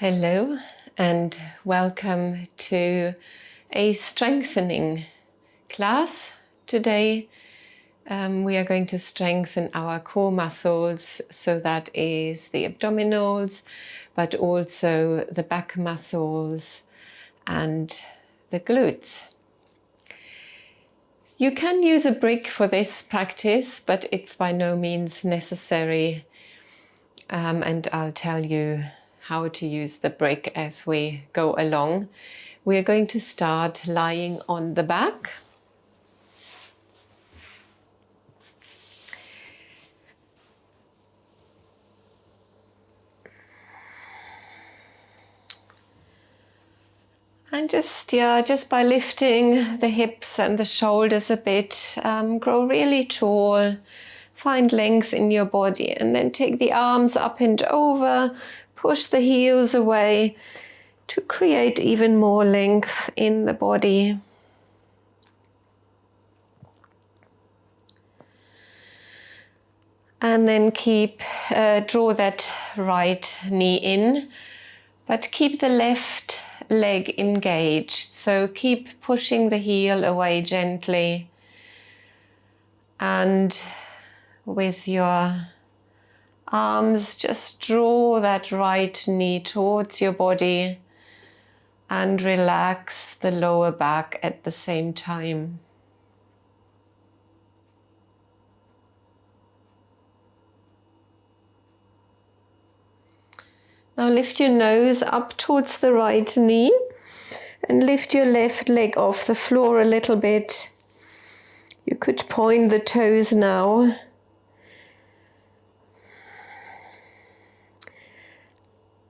Hello and welcome to a strengthening class. Today we are going to strengthen our core muscles, so that is the abdominals, but also the back muscles and the glutes. You can use a brick for this practice, but it's by no means necessary, and I'll tell you how to use the brick as we go along. We are going to start lying on the back. And just by lifting the hips and the shoulders a bit, grow really tall, find length in your body, and then take the arms up and over, push the heels away to create even more length in the body. And then draw that right knee in, but keep the left leg engaged. So keep pushing the heel away gently, and with your arms just draw that right knee towards your body and relax the lower back at the same time. Now lift your nose up towards the right knee and lift your left leg off the floor a little bit. You could point the toes now.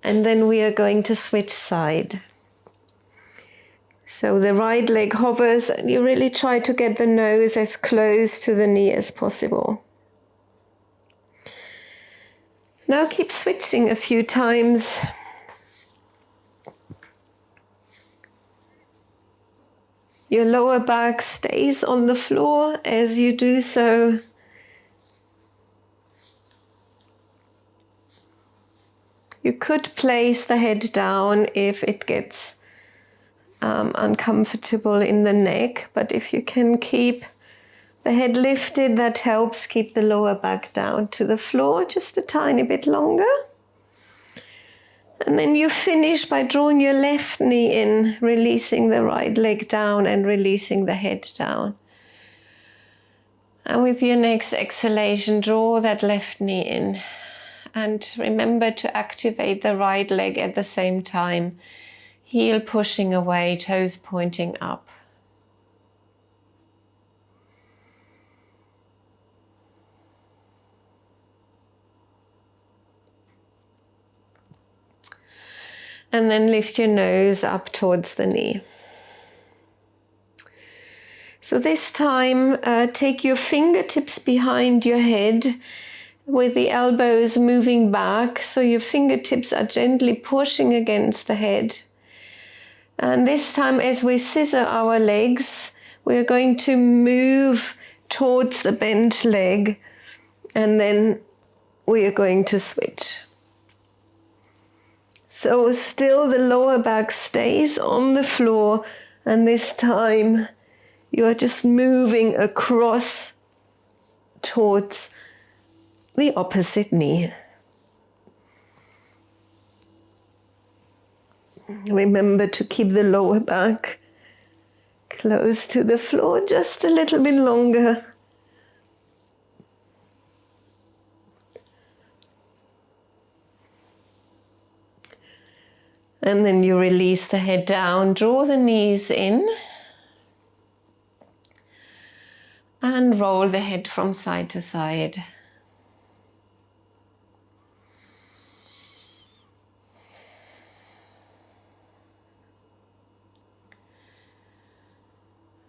And then we are going to switch side. So the right leg hovers and you really try to get the nose as close to the knee as possible. Now keep switching a few times. Your lower back stays on the floor as you do so. You could place the head down if it gets uncomfortable in the neck, but if you can keep the head lifted, that helps keep the lower back down to the floor just a tiny bit longer. And then you finish by drawing your left knee in, releasing the right leg down and releasing the head down. And with your next exhalation, draw that left knee in. And remember to activate the right leg at the same time. Heel pushing away, toes pointing up. And then lift your nose up towards the knee. So this time, take your fingertips behind your head with the elbows moving back, so your fingertips are gently pushing against the head. And this time, as we scissor our legs, we're going to move towards the bent leg, and then we are going to switch. So still the lower back stays on the floor, and this time you are just moving across towards the opposite knee. Remember to keep the lower back close to the floor just a little bit longer. And then you release the head down, draw the knees in, and roll the head from side to side.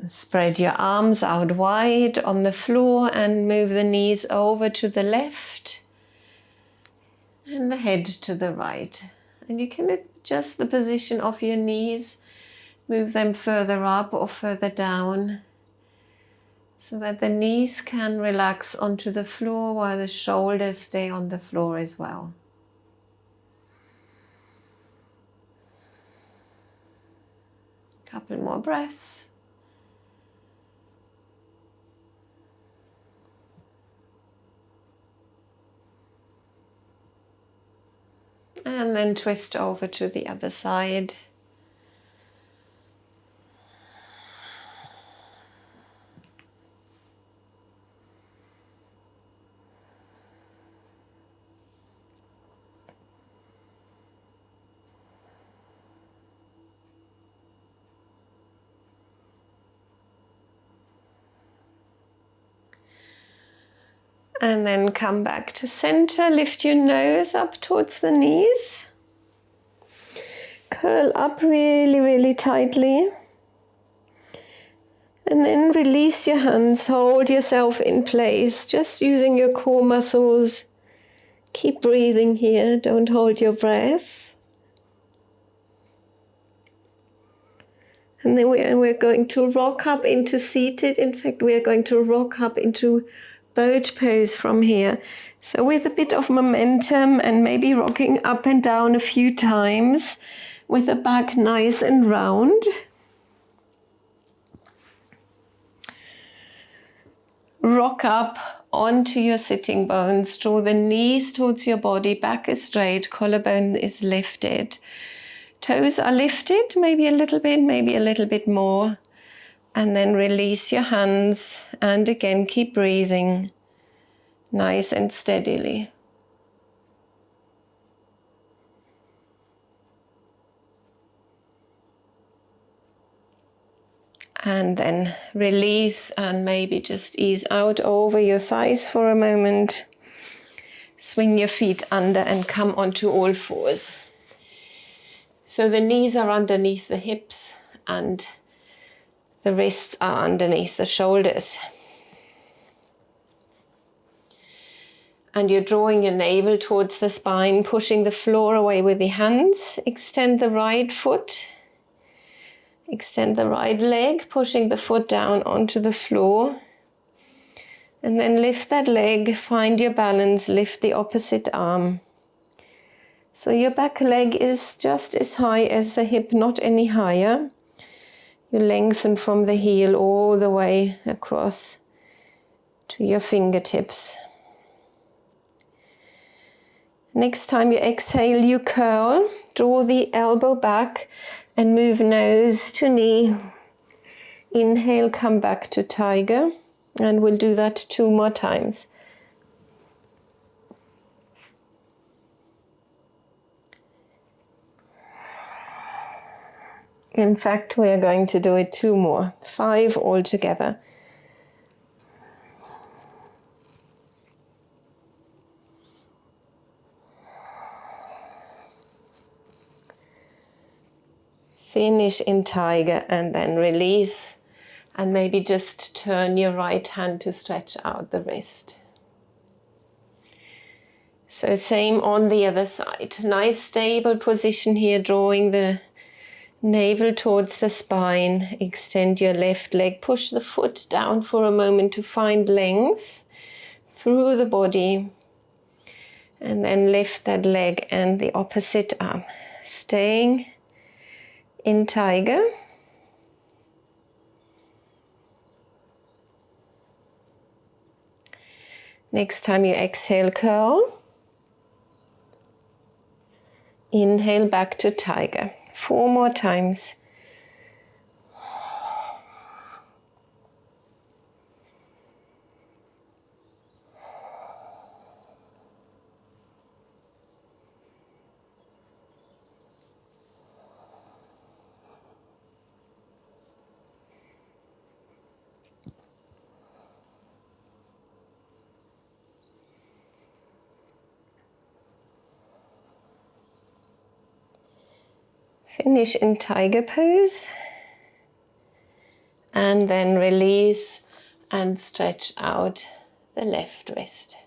Spread your arms out wide on the floor and move the knees over to the left and the head to the right. And you can adjust the position of your knees, move them further up or further down, so that the knees can relax onto the floor while the shoulders stay on the floor as well. Couple more breaths. And then twist over to the other side. And then come back to center, lift your nose up towards the knees. Curl up really, really tightly. And then release your hands, hold yourself in place, just using your core muscles. Keep breathing here, don't hold your breath. And then we're going to rock up into seated. In fact, we're going to rock up into boat pose from here. So with a bit of momentum and maybe rocking up and down a few times with the back nice and round. Rock up onto your sitting bones. Draw the knees towards your body. Back is straight. Collarbone is lifted. Toes are lifted, maybe a little bit more. And then release your hands, and again keep breathing nice and steadily. And then release and maybe just ease out over your thighs for a moment. Swing your feet under and come onto all fours. So the knees are underneath the hips and the wrists are underneath the shoulders. And you're drawing your navel towards the spine, pushing the floor away with the hands. Extend the right foot. Extend the right leg, pushing the foot down onto the floor. And then lift that leg, find your balance, lift the opposite arm. So your back leg is just as high as the hip, not any higher. You lengthen from the heel all the way across to your fingertips. Next time you exhale, you curl. Draw the elbow back and move nose to knee. Inhale, come back to tiger. And we'll do that 2 more times. In fact, we are going to do it 2 more, 5 altogether. Finish in tiger and then release. And maybe just turn your right hand to stretch out the wrist. So same on the other side. Nice stable position here, drawing the navel towards the spine. Extend your left leg. Push the foot down for a moment to find length through the body. And then lift that leg and the opposite arm. Staying in tiger. Next time you exhale, curl. Inhale back to tiger. 4 more times. Finish in tiger pose. And then release and stretch out the left wrist.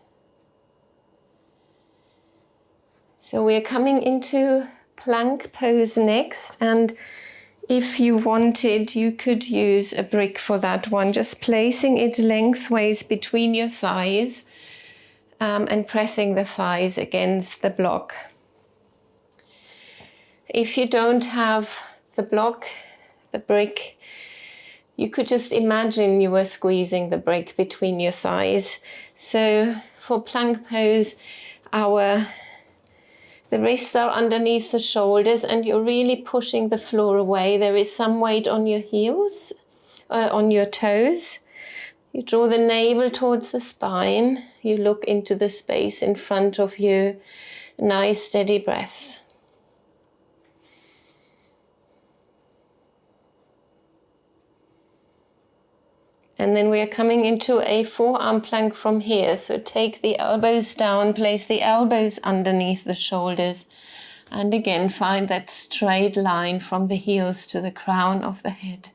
So we're coming into plank pose next, and if you wanted, you could use a brick for that one, just placing it lengthways between your thighs and pressing the thighs against the block. If you don't have the block, the brick. You could just imagine you were squeezing the brick between your thighs. So for plank pose, the wrists are underneath the shoulders and you're really pushing the floor away. There is some weight on your heels, on your toes. You draw the navel towards the spine. You look into the space in front of you. Nice steady breaths. And then we are coming into a forearm plank from here. So take the elbows down, place the elbows underneath the shoulders. And again, find that straight line from the heels to the crown of the head.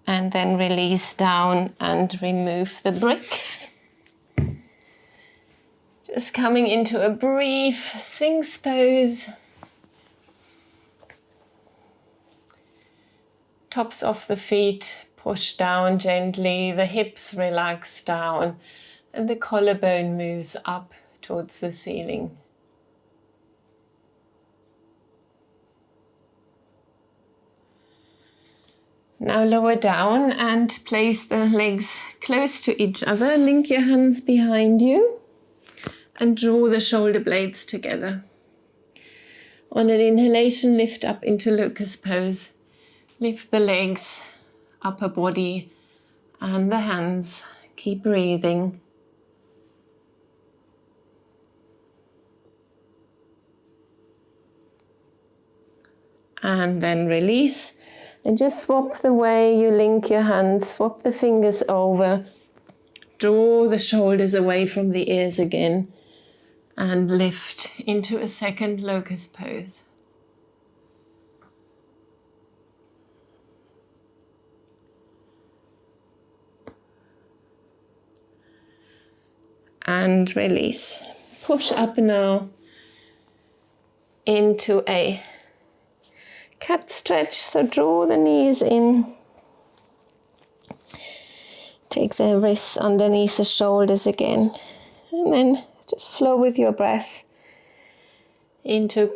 And then release down and remove the brick. Just coming into a brief Sphinx pose. Tops of the feet push down gently, the hips relax down, and the collarbone moves up towards the ceiling. Now lower down and place the legs close to each other. Link your hands behind you and draw the shoulder blades together. On an inhalation, lift up into locust pose. Lift the legs, upper body, and the hands. Keep breathing. And then release. And just swap the way you link your hands. Swap the fingers over. Draw the shoulders away from the ears again. And lift into a second locust pose. And release. Push up now into a cat stretch. So draw the knees in. Take the wrists underneath the shoulders again. And then just flow with your breath into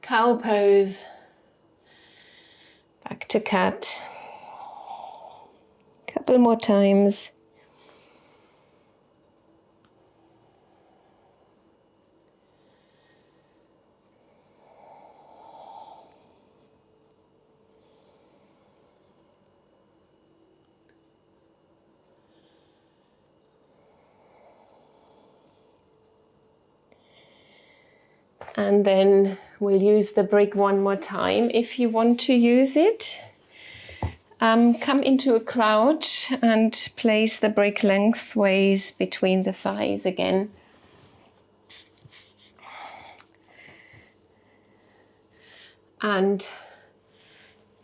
cow pose. Back to cat. Couple more times. And then we'll use the brick one more time if you want to use it. Come into a crouch and place the brick lengthways between the thighs again. And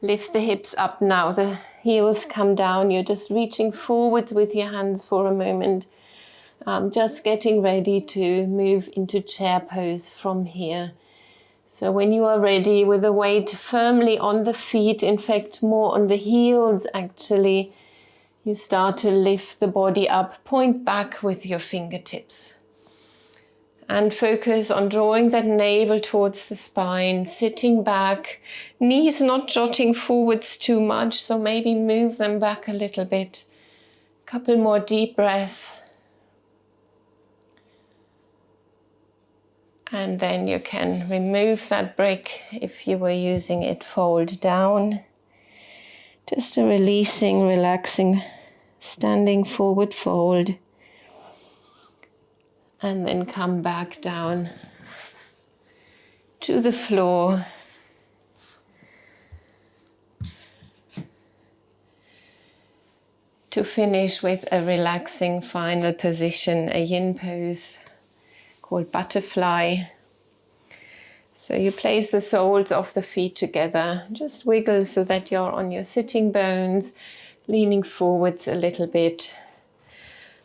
lift the hips up now. The heels come down. You're just reaching forwards with your hands for a moment. Just getting ready to move into chair pose from here. So when you are ready, with the weight firmly on the feet, in fact more on the heels actually, you start to lift the body up, point back with your fingertips. And focus on drawing that navel towards the spine, sitting back, knees not jotting forwards too much, so maybe move them back a little bit. Couple more deep breaths. And then you can remove that brick if you were using it, fold down. Just a releasing, relaxing, standing forward fold. And then come back down to the floor. To finish with a relaxing final position, a yin pose called butterfly. So you place the soles of the feet together, just wiggle so that you're on your sitting bones, leaning forwards a little bit.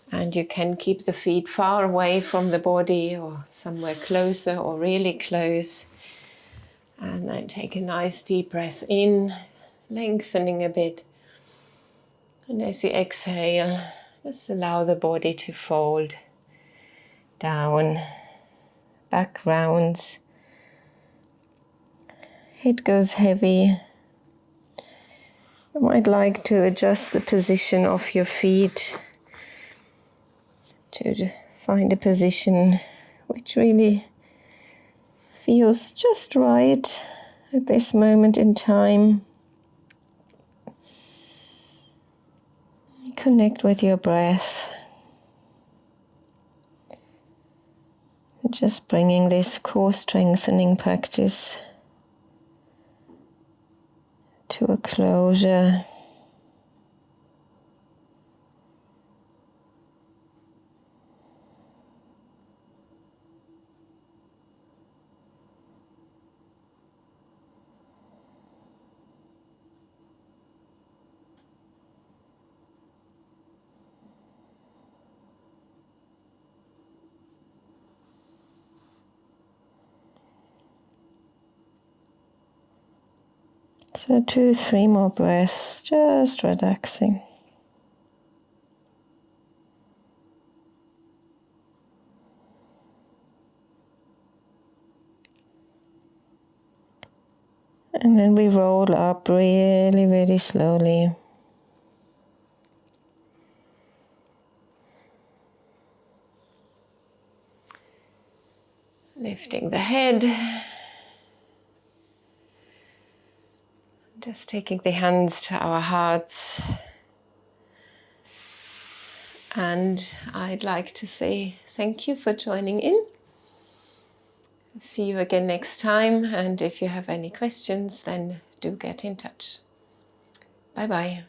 And you can keep the feet far away from the body or somewhere closer or really close. And then take a nice deep breath in, lengthening a bit. And as you exhale, just allow the body to fold down back rounds. Head goes heavy. You might like to adjust the position of your feet to find a position which really feels just right at this moment in time. Connect with your breath. Just bringing this core strengthening practice to a closure. So 2-3 more breaths, just relaxing. And then we roll up really, really slowly. Lifting the head. Just taking the hands to our hearts. And I'd like to say thank you for joining in. See you again next time. And if you have any questions, then do get in touch. Bye-bye.